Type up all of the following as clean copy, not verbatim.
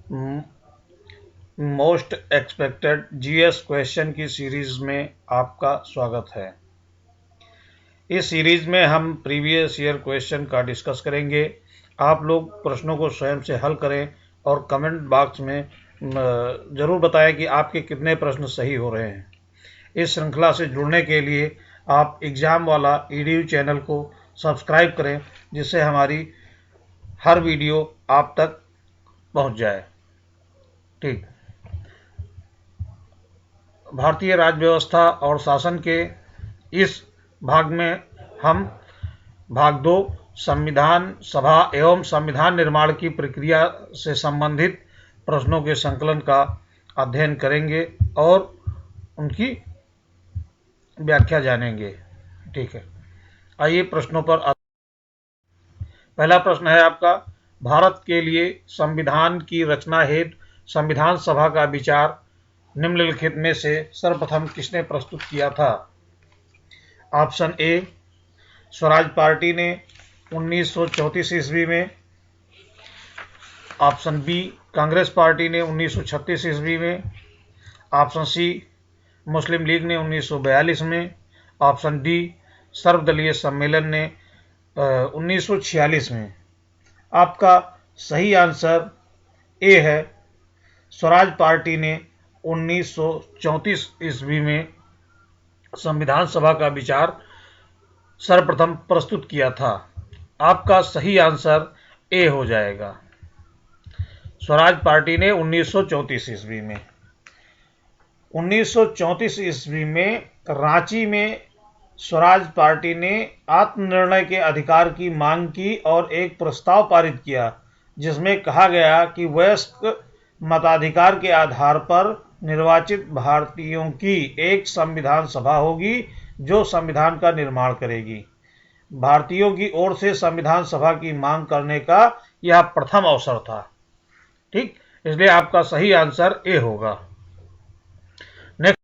Most expected GS question की series में आपका स्वागत है। इस सीरीज में हम प्रीवियस ईयर क्वेश्चन का डिस्कस करेंगे। आप लोग प्रश्नों को स्वयं से हल करें और कमेंट बॉक्स में ज़रूर बताएं कि आपके कितने प्रश्न सही हो रहे हैं। इस श्रृंखला से जुड़ने के लिए आप एग्ज़ाम वाला EDU चैनल को सब्सक्राइब करें, जिससे हमारी हर वीडियो आप तक पहुंच जाए। ठीक। भारतीय राज्य व्यवस्था और शासन के इस भाग में हम भाग 2 संविधान सभा एवं संविधान निर्माण की प्रक्रिया से संबंधित प्रश्नों के संकलन का अध्ययन करेंगे और उनकी व्याख्या जानेंगे। ठीक है, आइए प्रश्नों पर। पहला प्रश्न है आपका, भारत के लिए संविधान की रचना हेतु संविधान सभा का विचार निम्नलिखित में से सर्वप्रथम किसने प्रस्तुत किया था? ऑप्शन ए, स्वराज पार्टी ने 1934 ईस्वी में। ऑप्शन बी, कांग्रेस पार्टी ने 1936 ईस्वी में। ऑप्शन सी, मुस्लिम लीग ने 1942 में। ऑप्शन डी, सर्वदलीय सम्मेलन ने 1946 में। आपका सही आंसर ए है, स्वराज पार्टी ने 1934 ईस्वी में संविधान सभा का विचार सर्वप्रथम प्रस्तुत किया था। आपका सही आंसर ए हो जाएगा। स्वराज पार्टी ने 1934 ईस्वी में 1934 ईस्वी में रांची में स्वराज पार्टी ने आत्मनिर्णय के अधिकार की मांग की और एक प्रस्ताव पारित किया, जिसमें कहा गया कि वयस्क मताधिकार के आधार पर निर्वाचित भारतीयों की एक संविधान सभा होगी जो संविधान का निर्माण करेगी। भारतीयों की ओर से संविधान सभा की मांग करने का यह प्रथम अवसर था। ठीक, इसलिए आपका सही आंसर ए होगा। नेक्स्ट,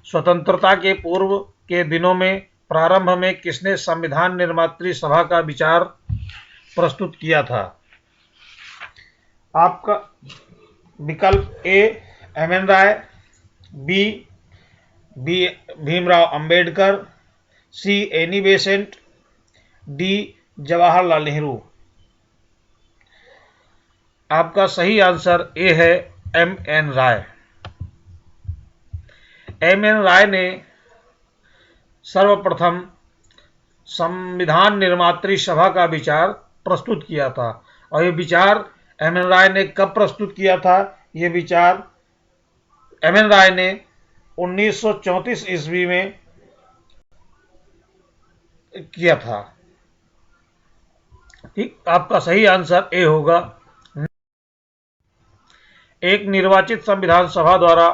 स्वतंत्रता के पूर्व के दिनों में प्रारंभ में किसने संविधान निर्मात्री सभा का विचार प्रस्तुत किया था? आपका विकल्प A, M N. Roy, B Bhimrao Ambedkar, C Annie Besant, D Jawaharlal Nehru. आपका सही आंसर ए है, एम.एन. राय। एम.एन. राय ने सर्वप्रथम संविधान निर्मात्री सभा का विचार प्रस्तुत किया था। और ये विचार एम.एन. राय ने कब प्रस्तुत किया था? ये विचार एम.एन. राय ने 1934 ईस्वी में किया था। ठीक, आपका सही आंसर ए होगा। एक निर्वाचित संविधान सभा द्वारा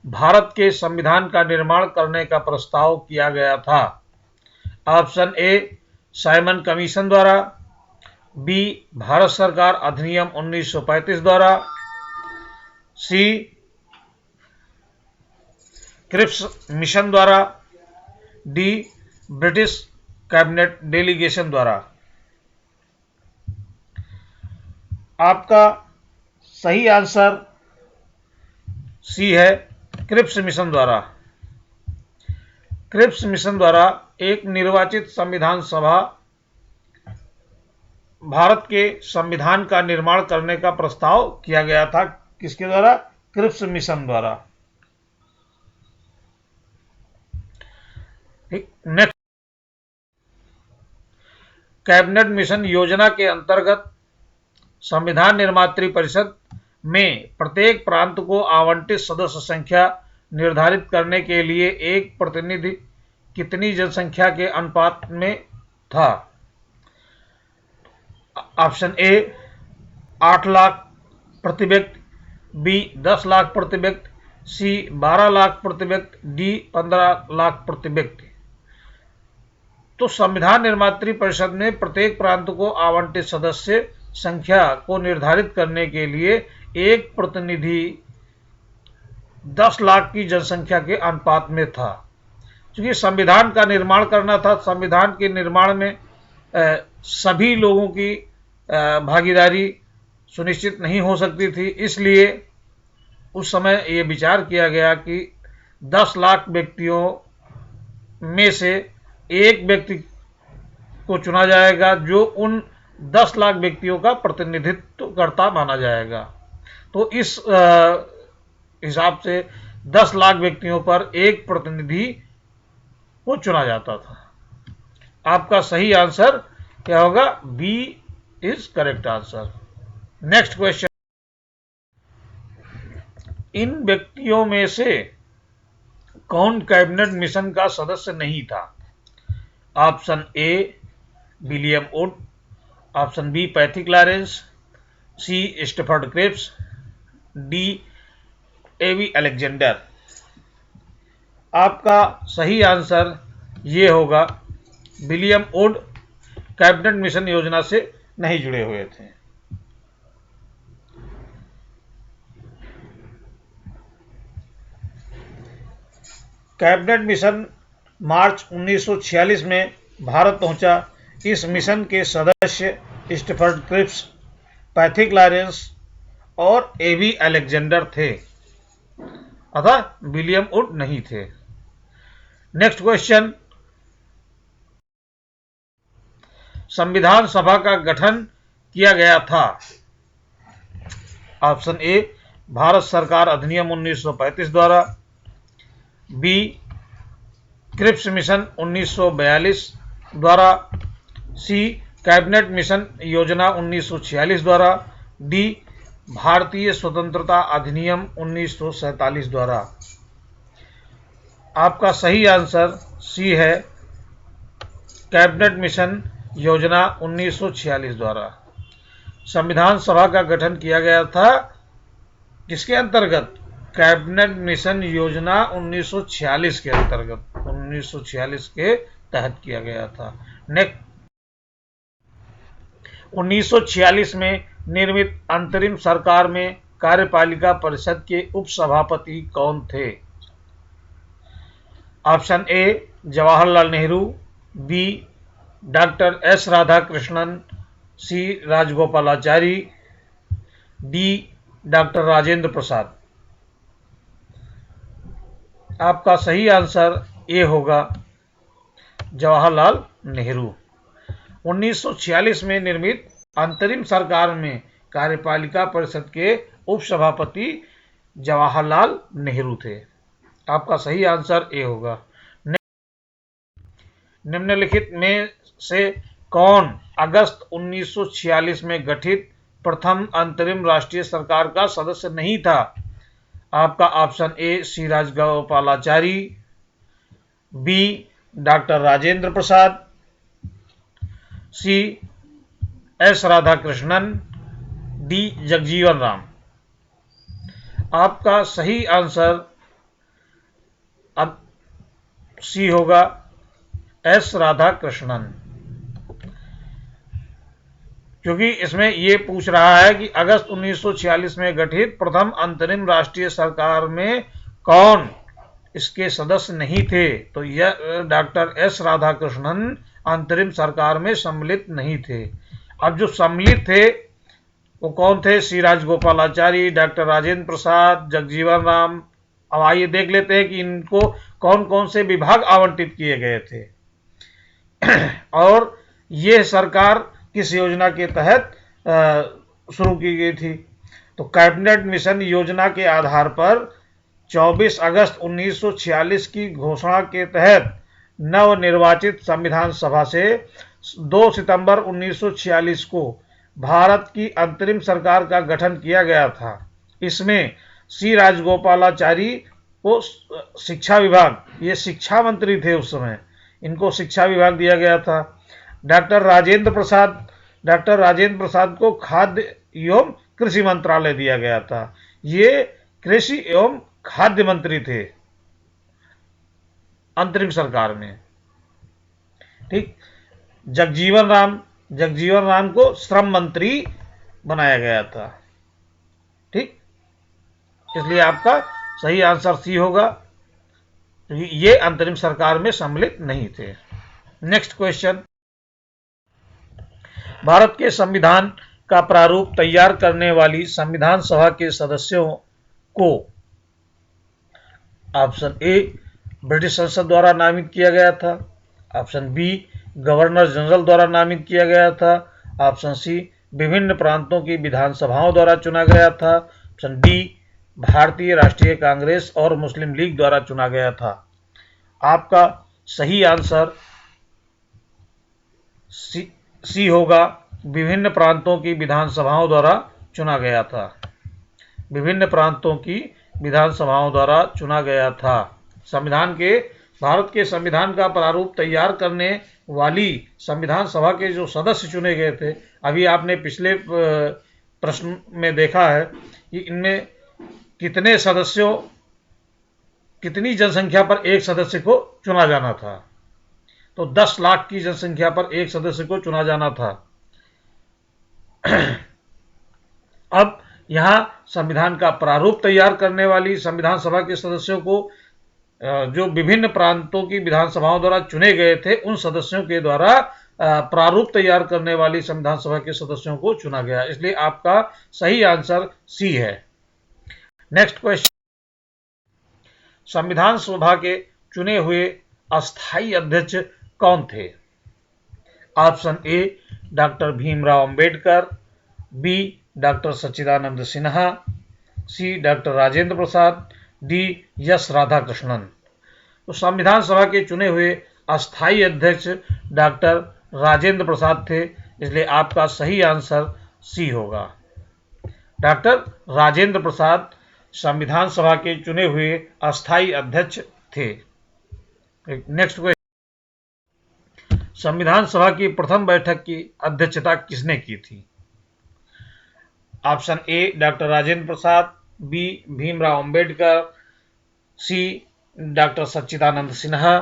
भारत के संविधान का निर्माण करने का प्रस्ताव किया गया था। ऑप्शन ए, साइमन कमीशन द्वारा, बी, भारत सरकार अधिनियम 1935 द्वारा, सी, क्रिप्स मिशन द्वारा, डी, ब्रिटिश कैबिनेट डेलीगेशन द्वारा। आपका सही आंसर सी है, क्रिप्स मिशन द्वारा। क्रिप्स मिशन द्वारा एक निर्वाचित संविधान सभा भारत के संविधान का निर्माण करने का प्रस्ताव किया गया था। किसके द्वारा? क्रिप्स मिशन द्वारा। नेक्स्ट, कैबिनेट मिशन योजना के अंतर्गत संविधान निर्मात्री परिषद में प्रत्येक प्रांत को आवंटित सदस्य संख्या निर्धारित करने के लिए एक प्रतिनिधि कितनी जनसंख्या के अनुपात में था? ऑप्शन ए, 8 लाख प्रति व्यक्ति, बी, 10 लाख प्रति व्यक्ति, सी, 12 लाख प्रति व्यक्ति, डी, 15 लाख प्रति व्यक्ति। तो संविधान निर्मात्री परिषद में प्रत्येक प्रांत को आवंटित सदस्य संख्या को निर्धारित करने के लिए एक प्रतिनिधि 10 लाख की जनसंख्या के अनुपात में था। क्योंकि संविधान का निर्माण करना था, संविधान के निर्माण में सभी लोगों की भागीदारी सुनिश्चित नहीं हो सकती थी, इसलिए उस समय ये विचार किया गया कि 10 लाख व्यक्तियों में से एक व्यक्ति को चुना जाएगा जो उन 10 लाख व्यक्तियों का प्रतिनिधित्व करता माना जाएगा। तो इस हिसाब से 10 लाख व्यक्तियों पर एक प्रतिनिधि को चुना जाता था। आपका सही आंसर क्या होगा? B is correct answer. Next question, इन व्यक्तियों में से कौन कैबिनेट मिशन का सदस्य नहीं था? Option A William Wood, option B Pethick Lawrence, C Stafford Cripps, D A V Alexander. आपका सही आंसर ये होगा विलियम वुड कैबिनेट मिशन योजना से नहीं जुड़े हुए थे। कैबिनेट मिशन मार्च 1946 में भारत पहुंचा। इस मिशन के सदस्य स्टेफर्ड क्रिप्स, पैथिक लॉरेंस और एवी अलेक्जेंडर थे, अतः विलियम वुड नहीं थे। नेक्स्ट क्वेश्चन, संविधान सभा का गठन किया गया था। ऑप्शन ए भारत सरकार अधिनियम 1935 द्वारा, बी क्रिप्स मिशन 1942 द्वारा, सी कैबिनेट मिशन योजना 1946 द्वारा, डी भारतीय स्वतंत्रता अधिनियम 1947 द्वारा। आपका सही आंसर सी है, कैबिनेट मिशन योजना 1946 द्वारा। संविधान सभा का गठन किया गया था किसके अंतर्गत? कैबिनेट मिशन योजना 1946 के अंतर्गत, 1946 के तहत किया गया था। नेक्स्ट, 1946 में निर्मित अंतरिम सरकार में कार्यपालिका परिषद के उपसभापति कौन थे? Option A Jawaharlal Nehru, B doctor S Radhakrishnan, C Rajagopalachari, D doctor Rajendra Prasad. आपका सही आंसर ए होगा जवाहरलाल नेहरू। 1946 में निर्मित अंतरिम सरकार में कार्यपालिका परिषद के उपसभापति जवाहरलाल नेहरू थे। आपका सही आंसर ए होगा। निम्नलिखित में से कौन अगस्त 1946 में गठित प्रथम अंतरिम राष्ट्रीय सरकार का सदस्य नहीं था? आपका option A C Rajagopalachari, B doctor Rajendra Prasad, C S Radhakrishnan, D Jagjivan Ram. आपका सही आंसर अब सी होगा, एस राधाकृष्णन, क्योंकि इसमें यह पूछ रहा है कि अगस्त 1946 में गठित प्रथम अंतरिम राष्ट्रीय सरकार में कौन इसके सदस्य नहीं थे, तो यह डॉक्टर एस राधाकृष्णन अंतरिम सरकार में सम्मिलित नहीं थे। अब जो सम्मिलित थे वो कौन थे? सी राजगोपालाचारी, डॉक्टर राजेंद्र प्रसाद, जगजीवन राम। अब आइए देख लेते हैं कि इनको कौन कौन से विभाग आवंटित किए गए थे और यह सरकार किस योजना के तहत शुरू की गई थी। तो कैबिनेट मिशन योजना के आधार पर 24 अगस्त 1946 की घोषणा के तहत नवनिर्वाचित संविधान सभा से 2 सितंबर 1946 को भारत की अंतरिम सरकार का गठन किया गया था। इसमें सी राजगोपालाचारी को शिक्षा विभाग, ये शिक्षा मंत्री थे उस समय, इनको शिक्षा विभाग दिया गया था। डॉक्टर राजेंद्र प्रसाद को खाद्य एवं कृषि मंत्रालय दिया गया था। ये कृषि एवं खाद्य मंत्री थे अंतरिम सरकार में। ठीक। जगजीवन राम को श्रम मंत्री बनाया गया था। ठीक, इसलिए आपका सही आंसर सी होगा, ये अंतरिम सरकार में सम्मिलित नहीं थे। नेक्स्ट क्वेश्चन, भारत के संविधान का प्रारूप तैयार करने वाली संविधान सभा के सदस्यों को ऑप्शन ए ब्रिटिश संसद द्वारा नामित किया गया था, ऑप्शन बी गवर्नर जनरल द्वारा नामित किया गया था, ऑप्शन सी विभिन्न प्रांतों की विधानसभाओं द्वारा चुना गया था, ऑप्शन डी भारतीय राष्ट्रीय कांग्रेस और मुस्लिम लीग द्वारा चुना गया था। आपका सही आंसर सी होगा, विभिन्न प्रांतों की विधानसभाओं द्वारा चुना गया था। विभिन्न प्रांतों की विधानसभाओं द्वारा चुना गया था। भारत के संविधान का प्रारूप तैयार करने वाली संविधान सभा के जो सदस्य चुने गए थे, अभी आपने पिछले प्रश्न में देखा है कि इनमें कितनी जनसंख्या पर एक सदस्य को चुना जाना था, तो 10 लाख की जनसंख्या पर एक सदस्य को चुना जाना था। अब यहां संविधान का प्रारूप तैयार करने वाली संविधान सभा के सदस्यों को जो विभिन्न प्रांतों की विधानसभाओं द्वारा चुने गए थे, उन सदस्यों के द्वारा प्रारूप तैयार करने वाली संविधान सभा के सदस्यों को चुना गया। इसलिए आपका सही आंसर सी है। नेक्स्ट क्वेश्चन, संविधान सभा के चुने हुए अस्थायी अध्यक्ष कौन थे? Option A doctor Bhimrao Ambedkar, B doctor Sachchidananda Sinha, C doctor Rajendra Prasad, D S Radhakrishnan. तो संविधान सभा के चुने हुए अस्थायी अध्यक्ष डॉक्टर राजेंद्र प्रसाद थे, इसलिए आपका सही आंसर सी होगा। डॉक्टर राजेंद्र प्रसाद संविधान सभा के चुने हुए अस्थायी अध्यक्ष थे। नेक्स्ट क्वेश्चन, संविधान सभा की प्रथम बैठक की अध्यक्षता किसने की थी? Option A doctor Rajendra Prasad, B Bhimrao Ambedkar, C doctor Sachchidananda Sinha,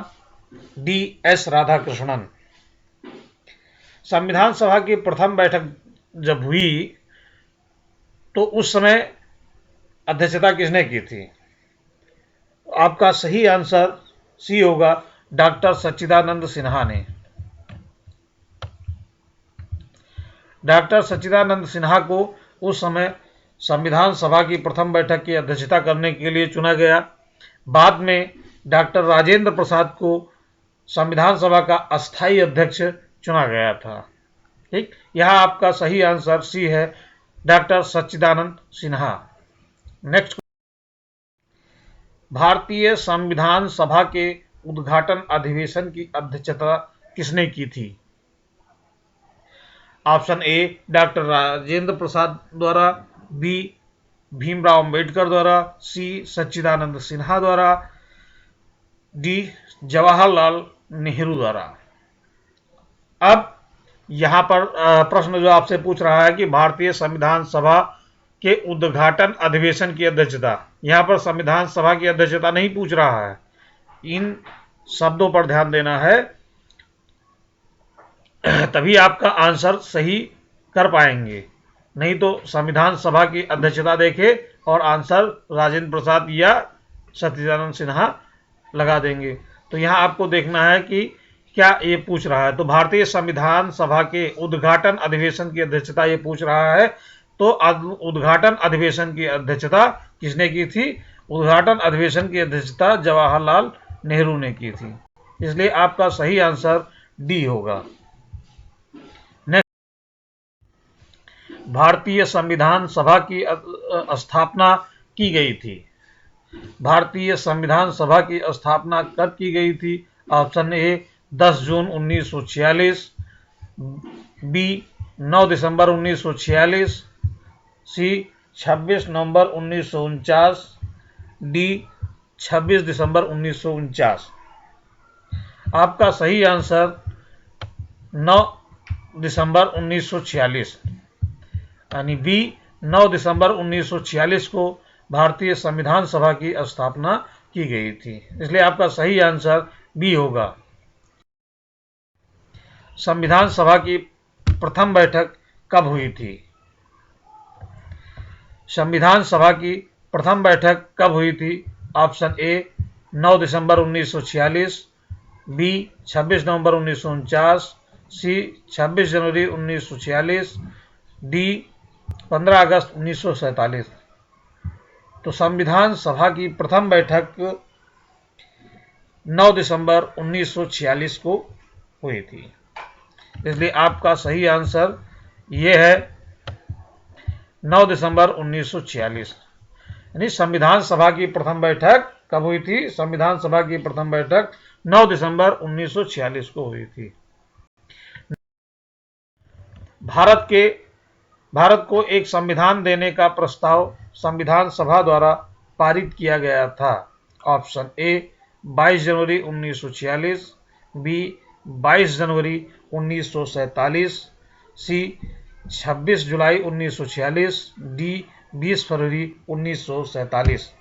D S Radhakrishnan. संविधान सभा की प्रथम बैठक जब हुई तो उस समय अध्यक्षता किसने की थी? आपका सही आंसर सी होगा, डॉक्टर सच्चिदानंद सिन्हा ने। डॉक्टर सच्चिदानंद सिन्हा को उस समय संविधान सभा की प्रथम बैठक की अध्यक्षता करने के लिए चुना गया। बाद में डॉक्टर राजेंद्र प्रसाद को संविधान सभा का अस्थायी अध्यक्ष चुना गया था। ठीक, यह आपका सही आंसर सी है, डॉक्टर सच्चिदानंद सिन्हा। नेक्स्ट, भारतीय संविधान सभा के उद्घाटन अधिवेशन की अध्यक्षता किसने की थी? ऑप्शन ए डॉक्टर राजेंद्र प्रसाद द्वारा, बी भीमराव अंबेडकर द्वारा, सी सच्चिदानंद सिन्हा द्वारा, डी जवाहरलाल नेहरू द्वारा। अब यहां पर प्रश्न जो आपसे पूछ रहा है कि भारतीय संविधान सभा के उद्घाटन अधिवेशन की अध्यक्षता, यहां पर संविधान सभा की अध्यक्षता नहीं पूछ रहा है। इन शब्दों पर ध्यान देना है, तभी आपका आंसर सही कर पाएंगे। नहीं तो संविधान सभा की अध्यक्षता देखे और आंसर राजेंद्र प्रसाद या सच्चिदानंद सिन्हा लगा देंगे। तो यहाँ आपको देखना है कि क्या ये पूछ रहा है। तो भारतीय संविधान सभा के उद्घाटन अधिवेशन की अध्यक्षता ये पूछ रहा है, तो उद्घाटन अधिवेशन की अध्यक्षता किसने की थी? उद्घाटन अधिवेशन की अध्यक्षता जवाहरलाल नेहरू ने की थी। इसलिए आपका सही आंसर डी होगा। भारतीय संविधान सभा की स्थापना की गई थी। भारतीय संविधान सभा की स्थापना कब की गई थी? ऑप्शन ए 10 जून 1946, बी 9 दिसंबर 1946, सी 26 नवंबर 1949, डी 26 दिसंबर 1949। आपका सही आंसर 9 दिसंबर 1946 यानी बी 9 दिसंबर 1946 को भारतीय संविधान सभा की स्थापना की गई थी। इसलिए आपका सही आंसर बी होगा। संविधान सभा की प्रथम बैठक कब हुई थी? संविधान सभा की प्रथम बैठक कब हुई थी? ऑप्शन ए 9 दिसंबर 1946, बी 26 नवंबर 1949, सी 26 जनवरी 1946, डी 15 अगस्त 1947। तो संविधान सभा की प्रथम बैठक 9 दिसंबर 1946 को हुई थी। इसलिए आपका सही आंसर ये है 9 दिसंबर 1946। यानी संविधान सभा की प्रथम बैठक कब हुई थी? संविधान सभा की प्रथम बैठक 9 दिसंबर 1946 को हुई थी। भारत को एक संविधान देने का प्रस्ताव संविधान सभा द्वारा पारित किया गया था। ऑप्शन ए 22 जनवरी 1946, बी 22 जनवरी 1947, सी 26 जुलाई 1946, डी 20 फरवरी 1947।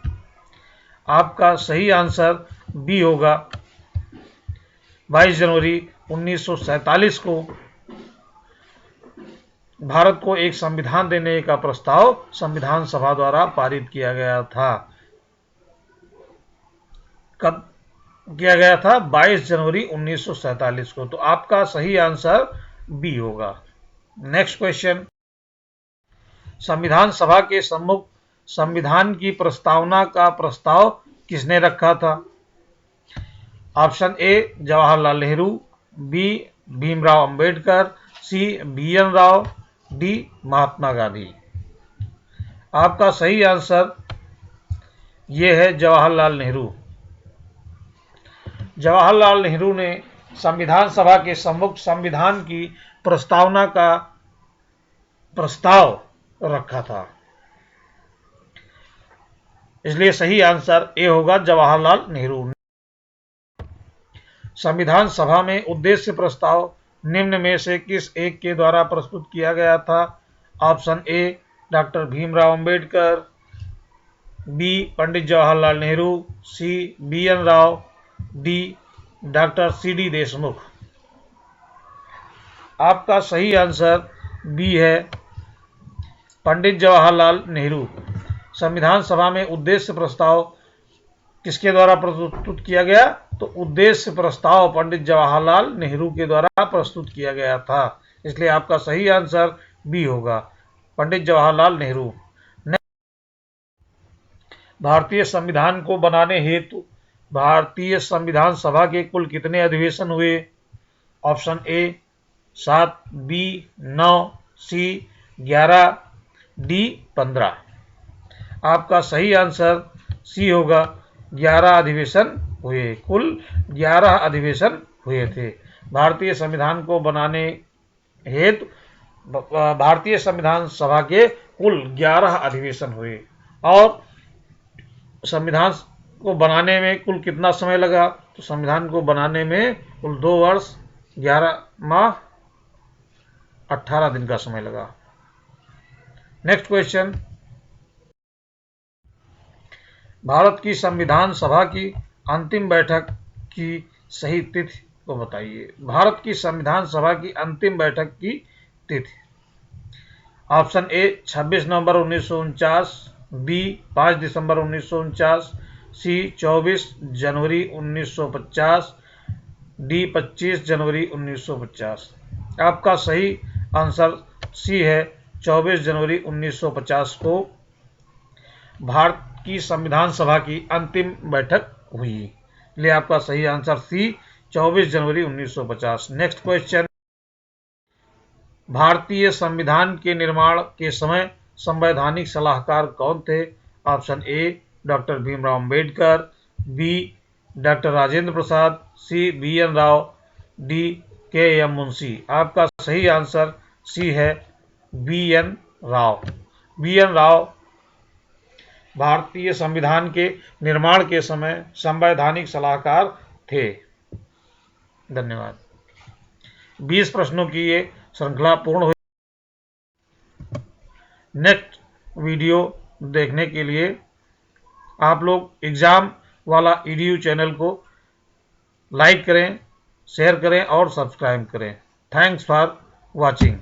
आपका सही आंसर बी होगा। 22 जनवरी 1947 को भारत को एक संविधान देने का प्रस्ताव संविधान सभा द्वारा पारित किया गया था। कब किया गया था? 22 जनवरी 1947 को। तो आपका सही आंसर बी होगा। नेक्स्ट क्वेश्चन, संविधान सभा के सम्मुख संविधान की प्रस्तावना का प्रस्ताव किसने रखा था? Option A Jawaharlal Nehru, B Bhimrao Ambedkar, C B N. Rau, D Mahatma Gandhi. आपका सही आंसर ये है जवाहरलाल नेहरू। जवाहरलाल नेहरू ने संविधान सभा के सम्मुख संविधान की प्रस्तावना का प्रस्ताव रखा था। इसलिए सही आंसर ए होगा जवाहरलाल नेहरू। संविधान सभा में उद्देश्य प्रस्ताव निम्न में से किस एक के द्वारा प्रस्तुत किया गया था? Option A doctor Bhimrao Ambedkar, B Pandit Jawaharlal Nehru, C B N. Rau, D doctor C D. Deshmukh. आपका सही आंसर बी है पंडित जवाहरलाल नेहरू। संविधान सभा में उद्देश्य प्रस्ताव किसके द्वारा प्रस्तुत किया गया? तो उद्देश्य प्रस्ताव पंडित जवाहरलाल नेहरू के द्वारा प्रस्तुत किया गया था। इसलिए आपका सही आंसर बी होगा, पंडित जवाहरलाल नेहरू। भारतीय संविधान को बनाने हेतु भारतीय संविधान सभा के कुल कितने अधिवेशन हुए? Option A 7, B 9, C 11, D 15। आपका सही आंसर सी होगा, 11 अधिवेशन हुए। कुल 11 अधिवेशन हुए थे। भारतीय संविधान को बनाने हेतु भारतीय संविधान सभा के कुल 11 अधिवेशन हुए। और संविधान को बनाने में कुल कितना समय लगा? तो संविधान को बनाने में कुल 2 वर्ष 11 माह 18 दिन का समय लगा। नेक्स्ट क्वेश्चन, भारत की संविधान सभा की अंतिम बैठक की सही तिथि को बताइए। भारत की संविधान सभा की अंतिम बैठक की तिथि। ऑप्शन ए 26 नवंबर 1949, बी 5 दिसंबर 1949, सी 24 जनवरी 1950, डी 25 जनवरी 1950। आपका सही आंसर सी है, 24 जनवरी 1950 को भारत की संविधान सभा की अंतिम बैठक हुई। इसलिए आपका सही आंसर सी 24 जनवरी 1950। नेक्स्ट क्वेश्चन, भारतीय संविधान के निर्माण के समय संवैधानिक सलाहकार कौन थे? Option A doctor Bhimrao Ambedkar, B doctor Rajendra Prasad, C B N. Rau, D K M. Munshi. आपका सही आंसर सी है बी.एन. राव। बी.एन. राव भारतीय संविधान के निर्माण के समय संवैधानिक सलाहकार थे। धन्यवाद। 20 प्रश्नों की ये श्रृंखला पूर्ण हुई। नेक्स्ट वीडियो देखने के लिए आप लोग एग्जाम वाला EDU चैनल को लाइक करें, शेयर करें और सब्सक्राइब करें। Thanks for watching.